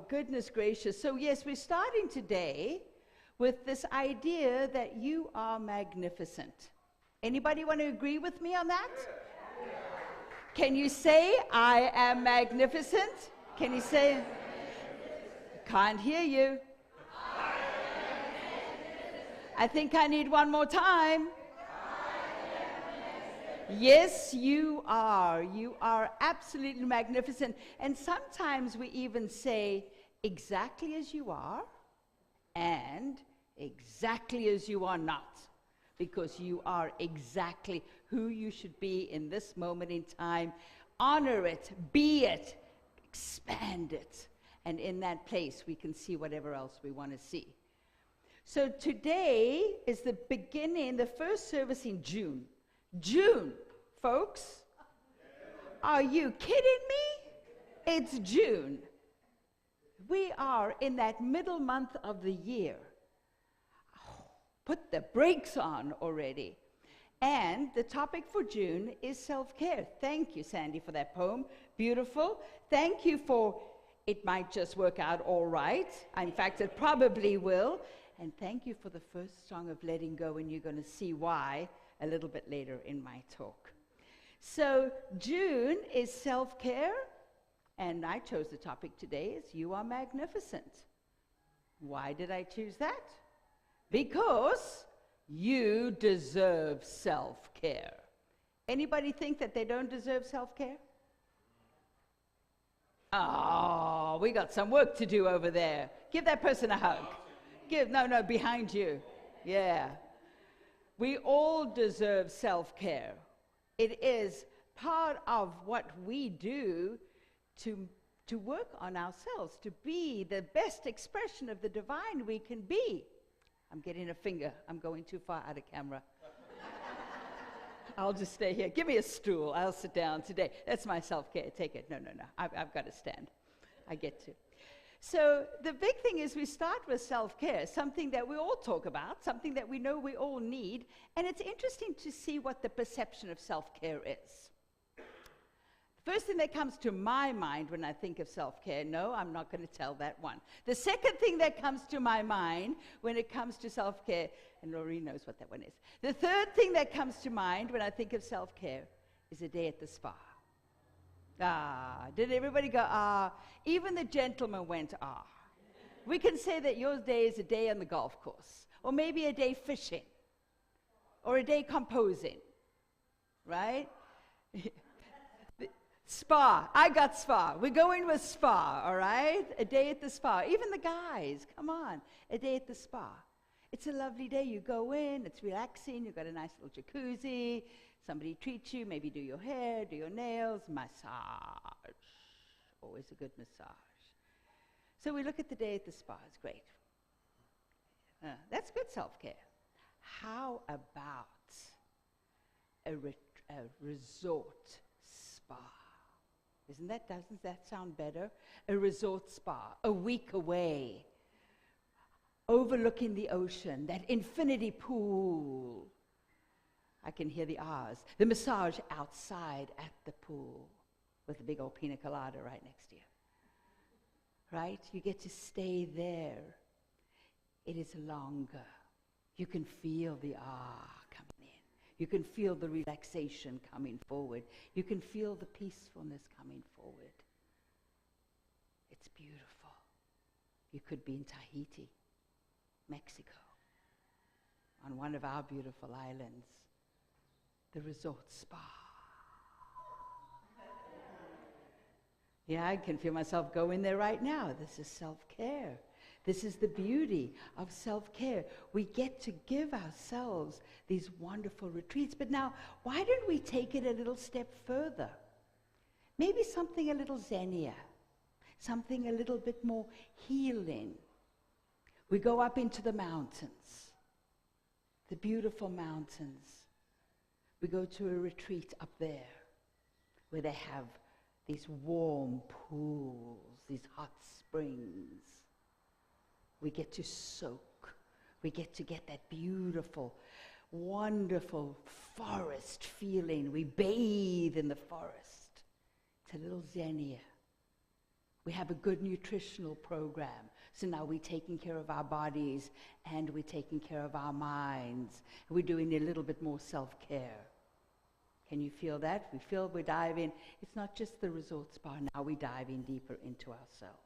goodness gracious. So yes, we're starting today with this idea that you are magnificent. Anybody want to agree with me on that? Yeah. Can you say, I am magnificent? Can you say? Can't hear you. I think I need one more time. Yes, you are. You are absolutely magnificent. And sometimes we even say, exactly as you are, and exactly as you are not. Because you are exactly who you should be in this moment in time. Honor it, be it, expand it. And in that place, we can see whatever else we want to see. So today is the beginning, the first service in June. June, folks. Are you kidding me? It's June. We are in that middle month of the year. Oh, put the brakes on already. And the topic for June is self-care. Thank you, Sandy, for that poem. Beautiful. Thank you for It Might Just Work Out All Right. In fact, it probably will. And thank you for the first song of Letting Go, and you're going to see why a little bit later in my talk. So June is self-care, and I chose the topic today as You Are Magnificent. Why did I choose that? Because you deserve self-care. Anybody think that they don't deserve self-care? Oh, we got some work to do over there. Give that person a hug. No, behind you. Yeah. We all deserve self-care. It is part of what we do to work on ourselves, to be the best expression of the divine we can be. I'm getting a finger. I'm going too far out of camera. I'll just stay here. Give me a stool. I'll sit down today. That's my self-care. Take it. No. I've got to stand. I get to. So the big thing is we start with self-care, something that we all talk about, something that we know we all need, and it's interesting to see what the perception of self-care is. The first thing that comes to my mind when I think of self-care, no, I'm not going to tell that one. The second thing that comes to my mind when it comes to self-care, and Laurie knows what that one is. The third thing that comes to mind when I think of self-care is a day at the spa. Ah, did everybody go, ah? Even the gentleman went, ah. We can say that your day is a day on the golf course, or maybe a day fishing, or a day composing, right? Spa, I got spa. We're going with spa, all right? A day at the spa. Even the guys, come on, a day at the spa. It's a lovely day. You go in, it's relaxing, you've got a nice little jacuzzi. Somebody treats you, maybe do your hair, do your nails, massage. Always a good massage. So we look at the day at the spa. It's great. That's good self-care. How about a resort spa? Doesn't that sound better? A resort spa, a week away, overlooking the ocean, that infinity pool. I can hear the R's. The massage outside at the pool with a big old pina colada right next to you. Right? You get to stay there. It is longer. You can feel the coming in. You can feel the relaxation coming forward. You can feel the peacefulness coming forward. It's beautiful. You could be in Tahiti, Mexico, on one of our beautiful islands. The resort spa. Yeah, I can feel myself going there right now. This is self-care. This is the beauty of self-care. We get to give ourselves these wonderful retreats. But now, why don't we take it a little step further? Maybe something a little zenier, something a little bit more healing. We go up into the mountains, the beautiful mountains. We go to a retreat up there where they have these warm pools, these hot springs. We get to soak. We get to get that beautiful, wonderful forest feeling. We bathe in the forest. It's a little zenier. We have a good nutritional program. So now we're taking care of our bodies and we're taking care of our minds. We're doing a little bit more self-care. Can you feel that? We feel we dive in. It's not just the resort spa. Now we dive in deeper into ourselves.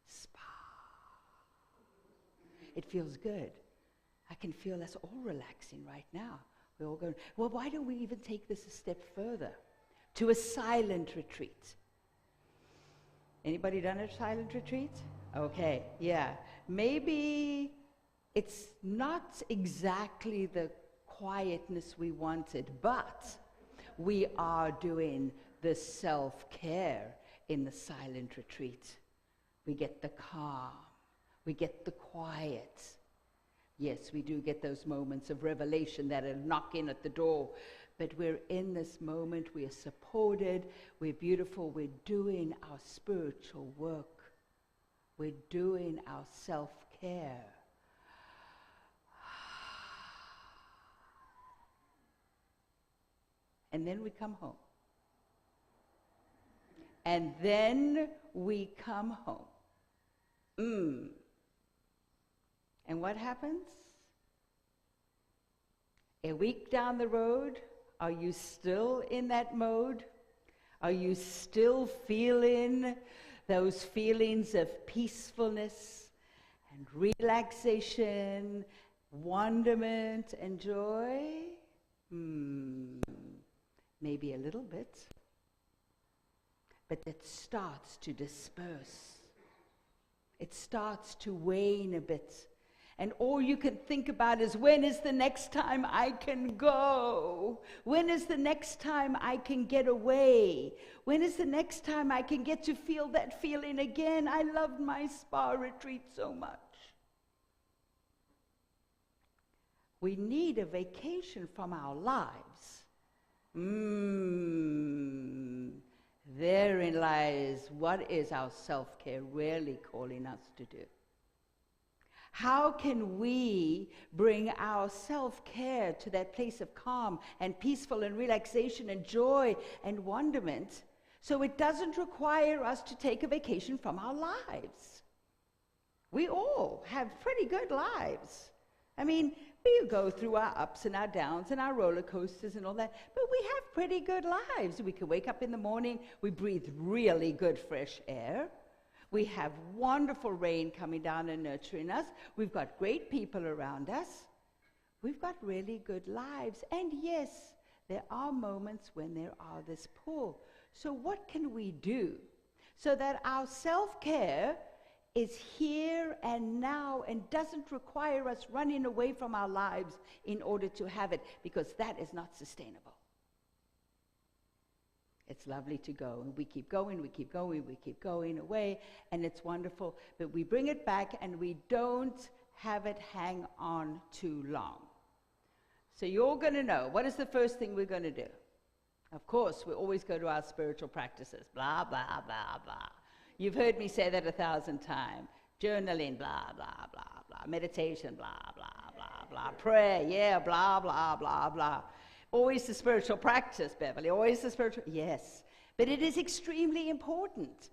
Spa. It feels good. I can feel us all relaxing right now. We're all going, well, why don't we even take this a step further? To a silent retreat. Anybody done a silent retreat? Okay, yeah. Maybe it's not exactly the quietness we wanted, but we are doing the self-care in the silent retreat. We get the calm. We get the quiet. Yes, we do get those moments of revelation that are knocking at the door, but we're in this moment, we are supported, we're beautiful, we're doing our spiritual work. We're doing our self-care. And then we come home. And then we come home. And what happens? A week down the road, are you still in that mode? Are you still feeling those feelings of peacefulness and relaxation, wonderment and joy? Maybe a little bit. But it starts to disperse. It starts to wane a bit. And all you can think about is, when is the next time I can go? When is the next time I can get away? When is the next time I can get to feel that feeling again? I loved my spa retreat so much. We need a vacation from our lives. Therein lies what is our self-care really calling us to do. How can we bring our self-care to that place of calm and peaceful and relaxation and joy and wonderment so it doesn't require us to take a vacation from our lives? We all have pretty good lives. I mean, we go through our ups and our downs and our roller coasters and all that, but we have pretty good lives. We can wake up in the morning, we breathe really good fresh air. We have wonderful rain coming down and nurturing us. We've got great people around us. We've got really good lives. And yes, there are moments when there are this pull. So what can we do so that our self-care is here and now and doesn't require us running away from our lives in order to have it, because that is not sustainable. It's lovely to go, and we keep going, we keep going, we keep going away, and it's wonderful, but we bring it back and we don't have it hang on too long. So you're going to know, what is the first thing we're going to do? Of course, we always go to our spiritual practices, blah, blah, blah, blah. You've heard me say that 1,000 times. Journaling, blah, blah, blah, blah. Meditation, blah, blah, blah, blah. Prayer, yeah, blah, blah, blah, blah. Always the spiritual practice, Beverley, always the spiritual, yes. But it is extremely important.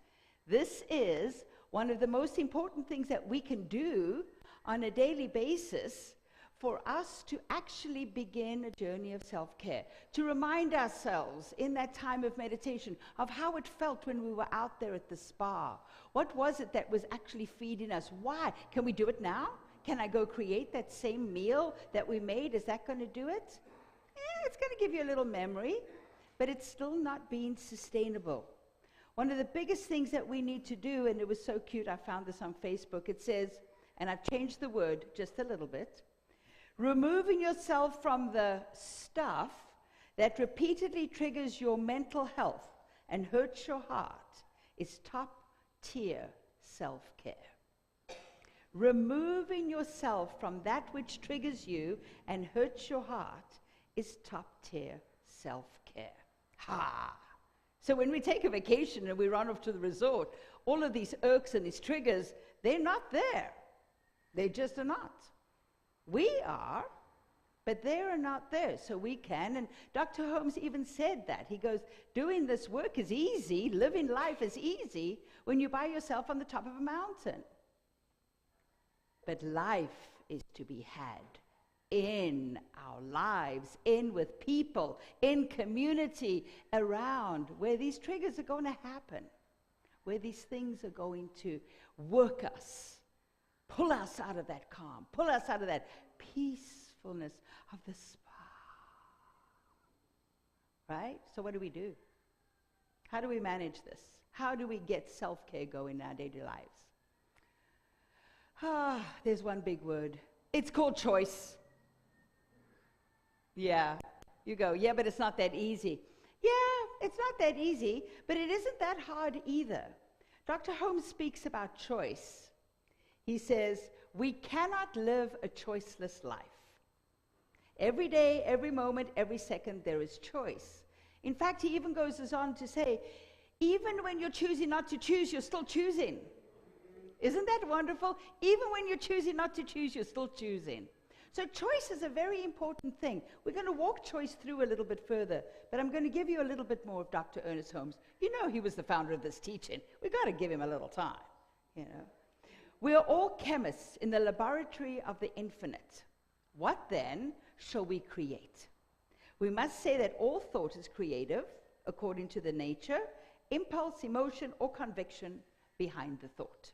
This is one of the most important things that we can do on a daily basis for us to actually begin a journey of self-care, to remind ourselves in that time of meditation of how it felt when we were out there at the spa. What was it that was actually feeding us? Why? Can we do it now? Can I go create that same meal that we made? Is that going to do it? It's going to give you a little memory, but it's still not being sustainable. One of the biggest things that we need to do, and it was so cute, I found this on Facebook, it says, and I've changed the word just a little bit, removing yourself from the stuff that repeatedly triggers your mental health and hurts your heart is top-tier self-care. Removing yourself from that which triggers you and hurts your heart is top-tier self-care. Ha! So when we take a vacation and we run off to the resort, all of these irks and these triggers, they're not there. They just are not. We are, But they are not there, so we can. And Dr. Holmes even said that. He goes, doing this work is easy, living life is easy when you're by yourself on the top of a mountain. But life is to be had in our lives, in with people, in community, around, where these triggers are going to happen, where these things are going to work us, pull us out of that calm, pull us out of that peacefulness of the spa. Right? So what do we do? How do we manage this? How do we get self-care going in our daily lives? There's one big word. It's called choice. Yeah, you go, yeah, but it's not that easy. Yeah, it's not that easy, but it isn't that hard either. Dr. Holmes speaks about choice. He says, we cannot live a choiceless life. Every day, every moment, every second, there is choice. In fact, he even goes on to say, even when you're choosing not to choose, you're still choosing. Isn't that wonderful? Even when you're choosing not to choose, you're still choosing. So choice is a very important thing. We're going to walk choice through a little bit further, but I'm going to give you a little bit more of Dr. Ernest Holmes. You know he was the founder of this teaching. We've got to give him a little time, you know. We are all chemists in the laboratory of the infinite. What then shall we create? We must say that all thought is creative, according to the nature, impulse, emotion, or conviction behind the thought.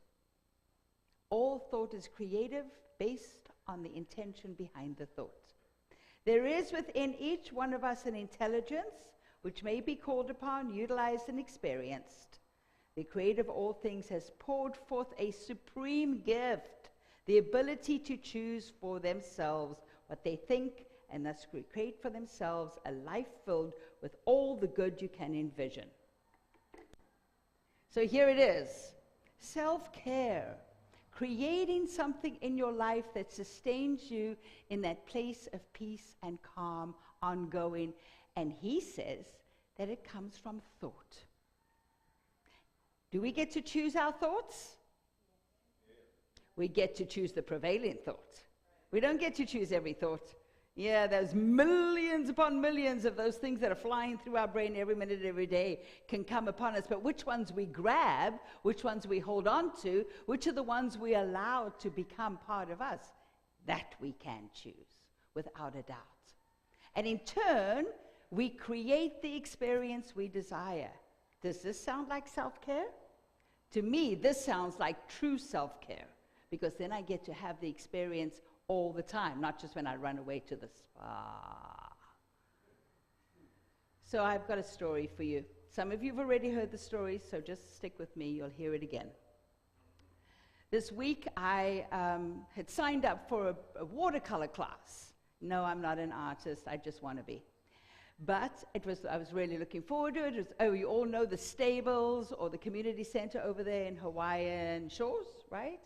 All thought is creative, based on the intention behind the thought. There is within each one of us an intelligence which may be called upon, utilized, and experienced. The Creator of all things has poured forth a supreme gift, the ability to choose for themselves what they think, and thus create for themselves a life filled with all the good you can envision. So here it is, self-care. Creating something in your life that sustains you in that place of peace and calm, ongoing. And he says that it comes from thought. Do we get to choose our thoughts? We get to choose the prevailing thought. We don't get to choose every thought. Yeah, there's millions upon millions of those things that are flying through our brain every minute, every day can come upon us. But which ones we grab, which ones we hold on to, which are the ones we allow to become part of us, that we can choose without a doubt. And in turn, we create the experience we desire. Does this sound like self-care? To me, this sounds like true self-care, because then I get to have the experience all the time, not just when I run away to the spa. So I've got a story for you. Some of you have already heard the story, so just stick with me. You'll hear it again. This week, I had signed up for a watercolor class. No, I'm not an artist. I just want to be. But I was really looking forward to it. You all know the stables or the community center over there in Hawaiian Shores, right?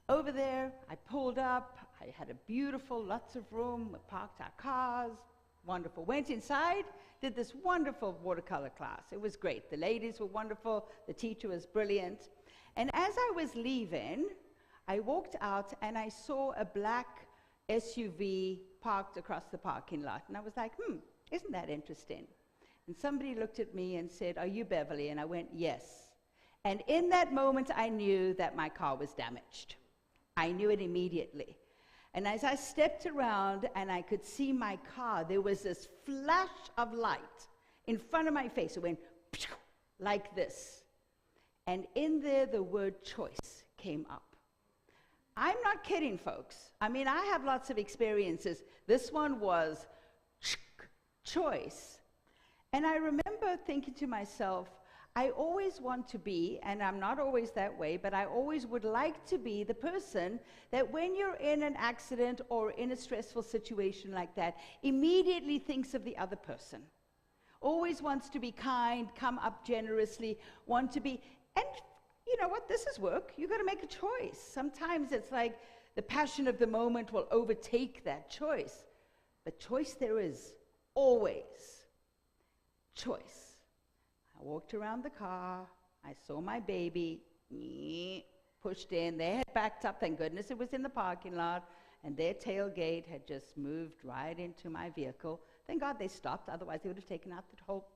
Over there, I pulled up. I had a beautiful, lots of room. We parked our cars. Wonderful. Went inside, did this wonderful watercolor class. It was great. The ladies were wonderful. The teacher was brilliant. And as I was leaving, I walked out and I saw a black SUV parked across the parking lot. And I was like, isn't that interesting? And somebody looked at me and said, are you Beverley? And I went, yes. And in that moment, I knew that my car was damaged. I knew it immediately. And as I stepped around and I could see my car, there was this flash of light in front of my face. It went like this. And in there, the word choice came up. I'm not kidding, folks. I mean, I have lots of experiences. This one was choice. And I remember thinking to myself, I always want to be, and I'm not always that way, but I always would like to be the person that when you're in an accident or in a stressful situation like that, immediately thinks of the other person. Always wants to be kind, come up generously, want to be, and you know what, this is work. You've got to make a choice. Sometimes it's like the passion of the moment will overtake that choice. But choice there is, always. Choice. I walked around the car, I saw my baby, pushed in, they had backed up, thank goodness it was in the parking lot, and their tailgate had just moved right into my vehicle. Thank God they stopped, otherwise they would have taken out the whole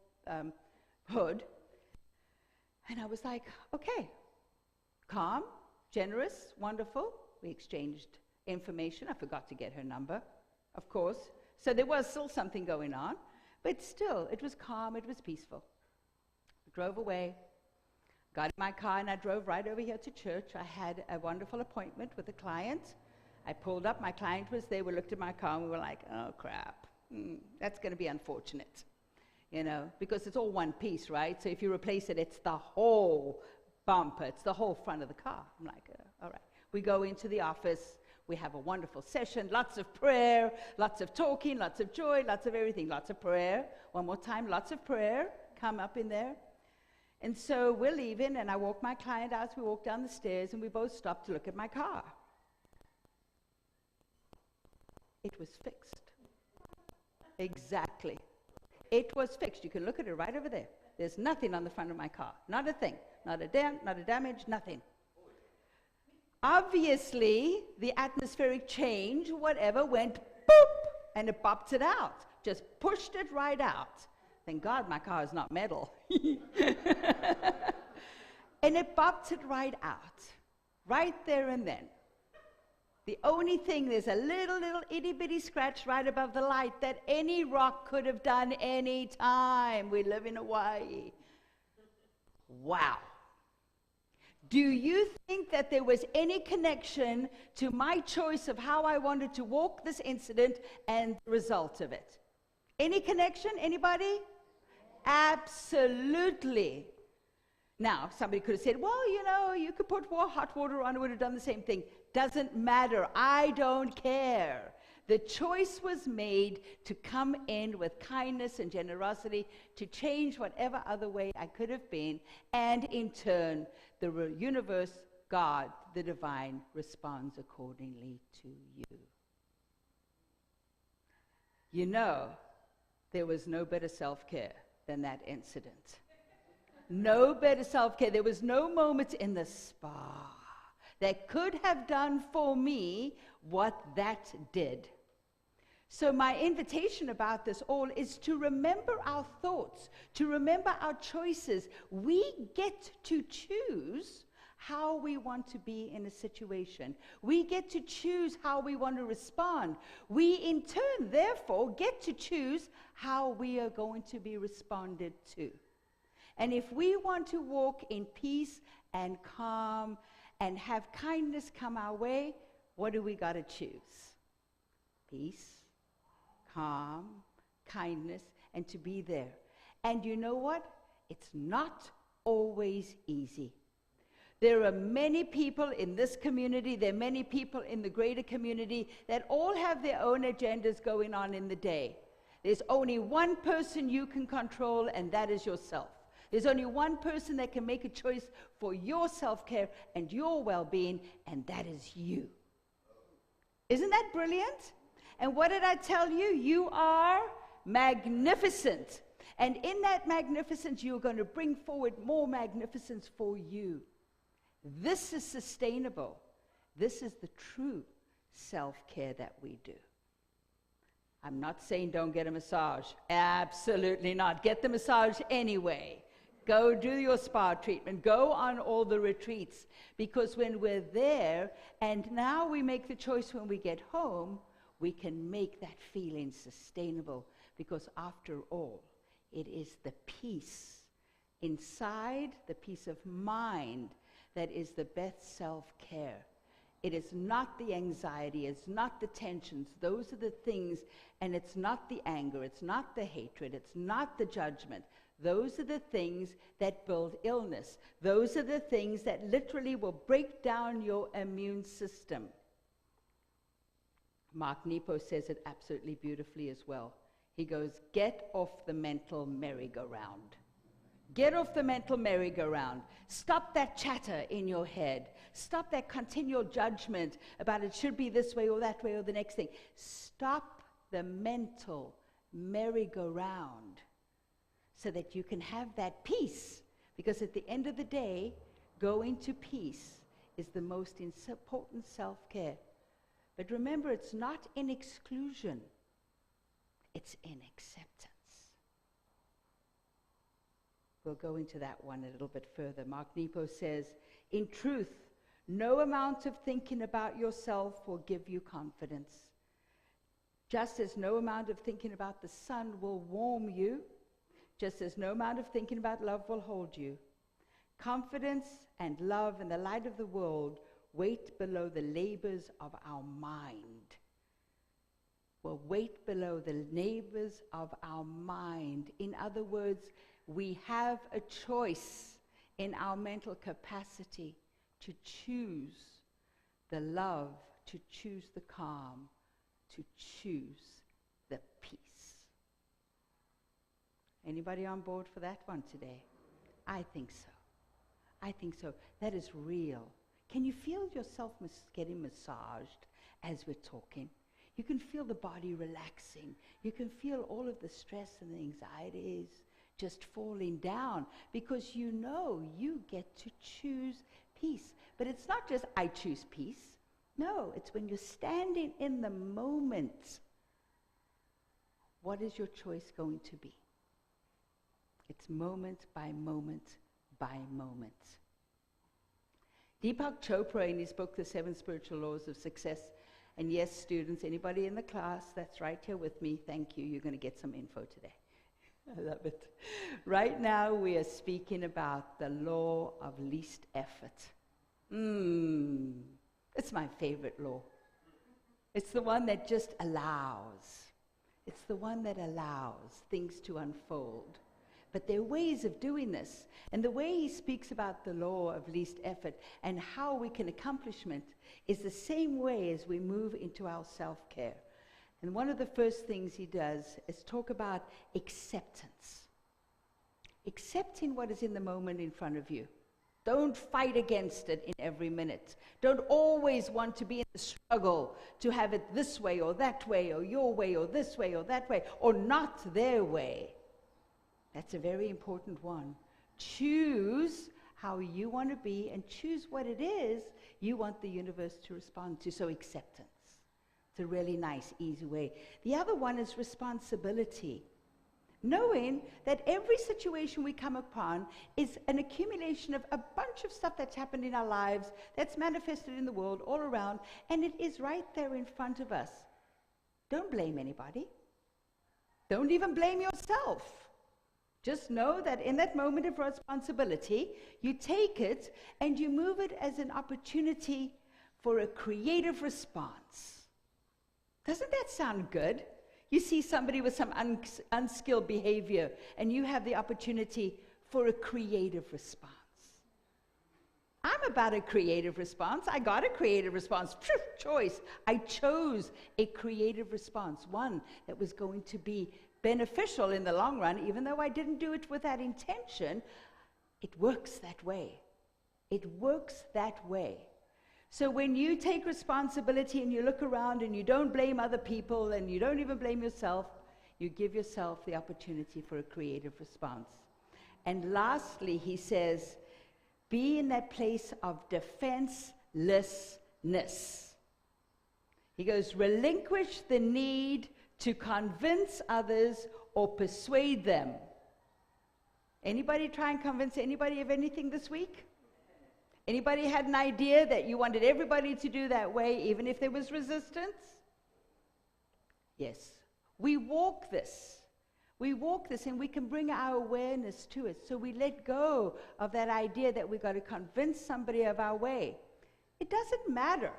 hood. And I was like, okay, calm, generous, wonderful. We exchanged information. I forgot to get her number, of course. So there was still something going on, but still, it was calm, it was peaceful. We drove away, got in my car, and I drove right over here to church. I had a wonderful appointment with a client. I pulled up, my client was there, we looked at my car, and we were like, oh, crap, that's going to be unfortunate, you know, because it's all one piece, right? So if you replace it, it's the whole bumper, it's the whole front of the car. I'm like, all right. We go into the office, we have a wonderful session, lots of prayer, lots of talking, lots of joy, lots of everything, lots of prayer. One more time, lots of prayer, come up in there. And so we're leaving, and I walk my client out, we walk down the stairs, and we both stop to look at my car. It was fixed. Exactly. It was fixed. You can look at it right over there. There's nothing on the front of my car. Not a thing. Not a dent, not a damage, nothing. Obviously, the atmospheric change, whatever, went boop, and it popped it out. Just pushed it right out. Thank God my car is not metal. And it popped it right out. Right there and then. The only thing, there's a little itty-bitty scratch right above the light that any rock could have done any time. We live in Hawaii. Wow. Do you think that there was any connection to my choice of how I wanted to walk this incident and the result of it? Any connection? Anybody? Absolutely. Now, somebody could have said, well, you know, you could put hot water on, it would have done the same thing. Doesn't matter. I don't care. The choice was made to come in with kindness and generosity to change whatever other way I could have been, and in turn, the universe, God, the divine, responds accordingly to you. You know, there was no better self-care than that incident. No better self-care. There was no moment in the spa that could have done for me what that did. So my invitation about this all is to remember our thoughts, to remember our choices. We get to choose how we want to be in a situation. We get to choose how we want to respond. We, in turn, therefore, get to choose how we are going to be responded to. And if we want to walk in peace and calm and have kindness come our way, what do we got to choose? Peace, calm, kindness, and to be there. And you know what? It's not always easy. There are many people in this community, there are many people in the greater community that all have their own agendas going on in the day. There's only one person you can control, and that is yourself. There's only one person that can make a choice for your self-care and your well-being, and that is you. Isn't that brilliant? And what did I tell you? You are magnificent. And in that magnificence, you're going to bring forward more magnificence for you. This is sustainable. This is the true self-care that we do. I'm not saying don't get a massage. Absolutely not. Get the massage anyway. Go do your spa treatment. Go on all the retreats. Because when we're there, and now we make the choice when we get home, we can make that feeling sustainable. Because after all, it is the peace inside, the peace of mind, that is the best self-care. It is not the anxiety, it's not the tensions. Those are the things, and it's not the anger, it's not the hatred, it's not the judgment. Those are the things that build illness. Those are the things that literally will break down your immune system. Mark Nepo says it absolutely beautifully as well. He goes, get off the mental merry-go-round. Get off the mental merry-go-round. Stop that chatter in your head. Stop that continual judgment about it should be this way or that way or the next thing. Stop the mental merry-go-round so that you can have that peace. Because at the end of the day, going to peace is the most important self-care. But remember, it's not in exclusion. It's in acceptance. We'll go into that one a little bit further. Mark Nepo says, in truth, no amount of thinking about yourself will give you confidence. Just as no amount of thinking about the sun will warm you, just as no amount of thinking about love will hold you. Confidence and love and the light of the world wait below the labors of our mind. Will wait below the labors of our mind. In other words, we have a choice in our mental capacity to choose the love, to choose the calm, to choose the peace. Anybody on board for that one today? I think so. I think so. That is real. Can you feel yourself getting massaged as we're talking? You can feel the body relaxing. You can feel all of the stress and the anxieties just falling down because you know you get to choose peace. But it's not just I choose peace. No, it's when you're standing in the moment. What is your choice going to be? It's moment by moment by moment. Deepak Chopra, in his book, The 7 Spiritual Laws of Success, and yes, students, anybody in the class that's right here with me, thank you. You're going to get some info today. I love it. Right now, we are speaking about the law of least effort. It's my favorite law. It's the one that just allows. It's the one that allows things to unfold. But there are ways of doing this. And the way he speaks about the law of least effort and how we can accomplish it is the same way as we move into our self-care. And one of the first things he does is talk about acceptance. Accepting what is in the moment in front of you. Don't fight against it in every minute. Don't always want to be in the struggle to have it this way or that way or your way or this way or that way or not their way. That's a very important one. Choose how you want to be and choose what it is you want the universe to respond to. So acceptance. It's a really nice, easy way. The other one is responsibility. Knowing that every situation we come upon is an accumulation of a bunch of stuff that's happened in our lives, that's manifested in the world all around, and it is right there in front of us. Don't blame anybody. Don't even blame yourself. Just know that in that moment of responsibility, you take it and you move it as an opportunity for a creative response. Doesn't that sound good? You see somebody with some unskilled behavior, and you have the opportunity for a creative response. I'm about a creative response. I got a creative response. Choice. I chose a creative response, one that was going to be beneficial in the long run, even though I didn't do it with that intention. It works that way. It works that way. So when you take responsibility and you look around and you don't blame other people and you don't even blame yourself, you give yourself the opportunity for a creative response. And lastly, he says, be in that place of defenselessness. He goes, relinquish the need to convince others or persuade them. Anybody try and convince anybody of anything this week? Anybody had an idea that you wanted everybody to do that way, even if there was resistance? Yes. We walk this. We walk this, and we can bring our awareness to it. So we let go of that idea that we've got to convince somebody of our way. It doesn't matter.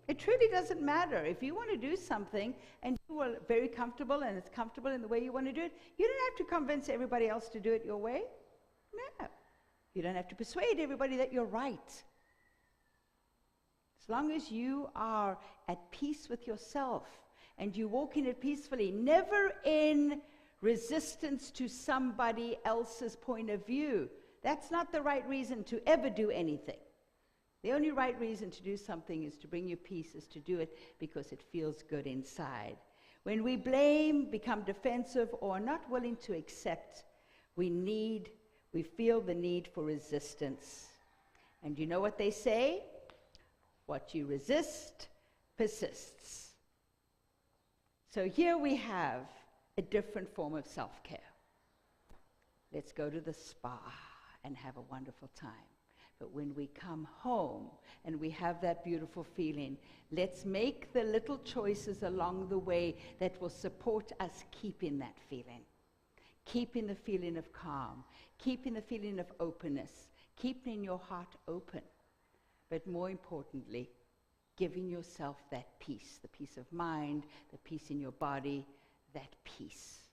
It truly doesn't matter. If you want to do something and you are very comfortable and it's comfortable in the way you want to do it, you don't have to convince everybody else to do it your way. No. You don't have to persuade everybody that you're right. As long as you are at peace with yourself and you walk in it peacefully, never in resistance to somebody else's point of view. That's not the right reason to ever do anything. The only right reason to do something is to bring you peace, is to do it because it feels good inside. When we blame, become defensive, or are not willing to accept, we feel the need for resistance. And you know what they say? What you resist persists. So here we have a different form of self-care. Let's go to the spa and have a wonderful time. But when we come home and we have that beautiful feeling, let's make the little choices along the way that will support us keeping that feeling. Keeping the feeling of calm, keeping the feeling of openness, keeping your heart open. But more importantly, giving yourself that peace, the peace of mind, the peace in your body, that peace.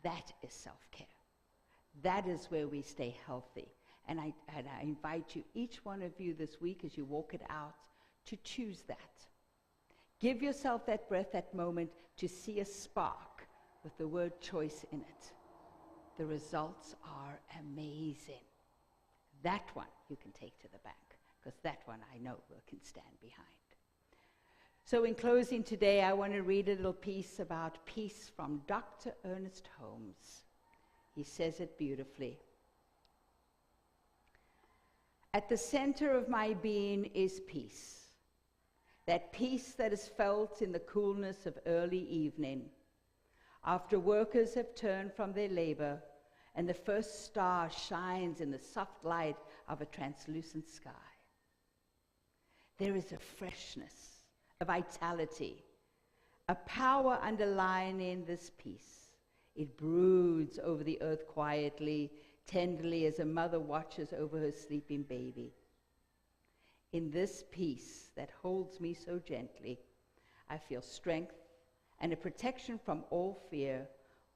That is self-care. That is where we stay healthy. And I invite you, each one of you this week as you walk it out, to choose that. Give yourself that breath, that moment, to see a spark with the word choice in it. The results are amazing. That one you can take to the bank, because that one I know can stand behind. So in closing today, I want to read a little piece about peace from Dr. Ernest Holmes. He says it beautifully. At the center of my being is peace. That peace that is felt in the coolness of early evening, after workers have turned from their labor and the first star shines in the soft light of a translucent sky. There is a freshness, a vitality, a power underlying this peace. It broods over the earth quietly, tenderly, as a mother watches over her sleeping baby. In this peace that holds me so gently, I feel strength and a protection from all fear,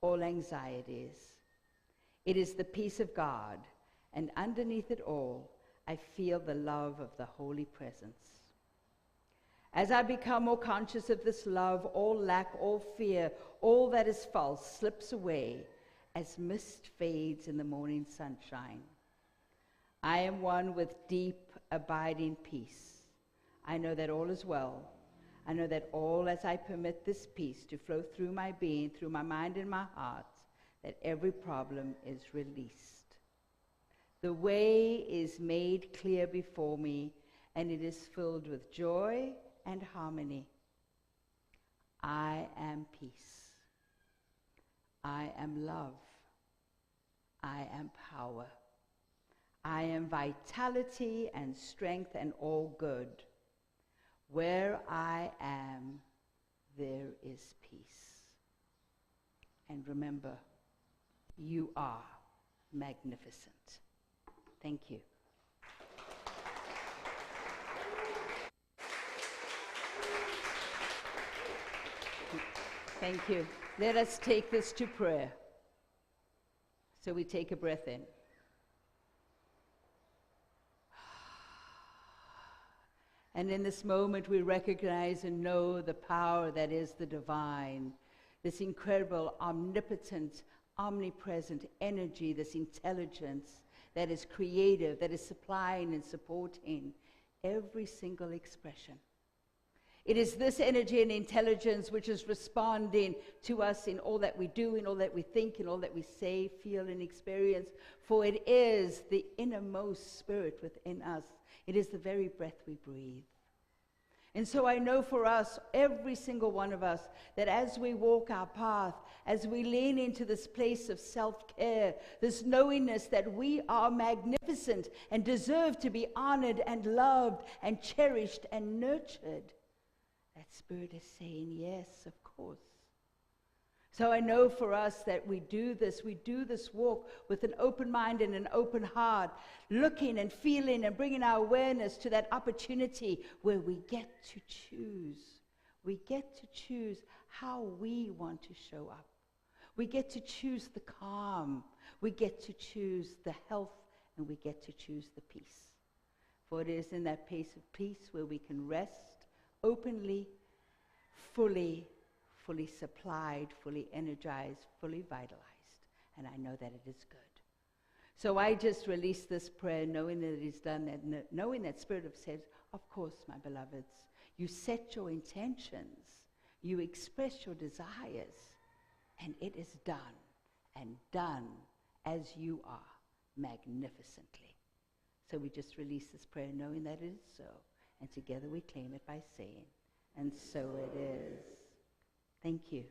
all anxieties. It is the peace of God, and underneath it all, I feel the love of the Holy Presence. As I become more conscious of this love, all lack, all fear, all that is false slips away as mist fades in the morning sunshine. I am one with deep, abiding peace. I know that all is well. I know that all, as I permit this peace to flow through my being, through my mind and my heart, that every problem is released. The way is made clear before me, and it is filled with joy and harmony. I am peace. I am love. I am power. I am vitality and strength and all good. Where I am, there is peace. And remember, you are magnificent. Thank you. Thank you. Let us take this to prayer. So we take a breath in. And in this moment, we recognize and know the power that is the divine, this incredible, omnipotent, omnipresent energy, this intelligence that is creative, that is supplying and supporting every single expression. It is this energy and intelligence which is responding to us in all that we do, in all that we think, in all that we say, feel, and experience. For it is the innermost spirit within us. It is the very breath we breathe. And so I know for us, every single one of us, that as we walk our path, as we lean into this place of self-care, this knowingness that we are magnificent and deserve to be honored and loved and cherished and nurtured, that spirit is saying, yes, of course. So I know for us that we do this walk with an open mind and an open heart, looking and feeling and bringing our awareness to that opportunity where we get to choose. We get to choose how we want to show up. We get to choose the calm. We get to choose the health, and we get to choose the peace. For it is in that place of peace where we can rest openly, fully supplied, fully energized, fully vitalized. And I know that it is good. So I just release this prayer knowing that it is done, and knowing that Spirit of says, of course, my beloveds, you set your intentions, you express your desires, and it is done, and done as you are, magnificently. So we just release this prayer knowing that it is so, and together we claim it by saying, and so it is. Thank you.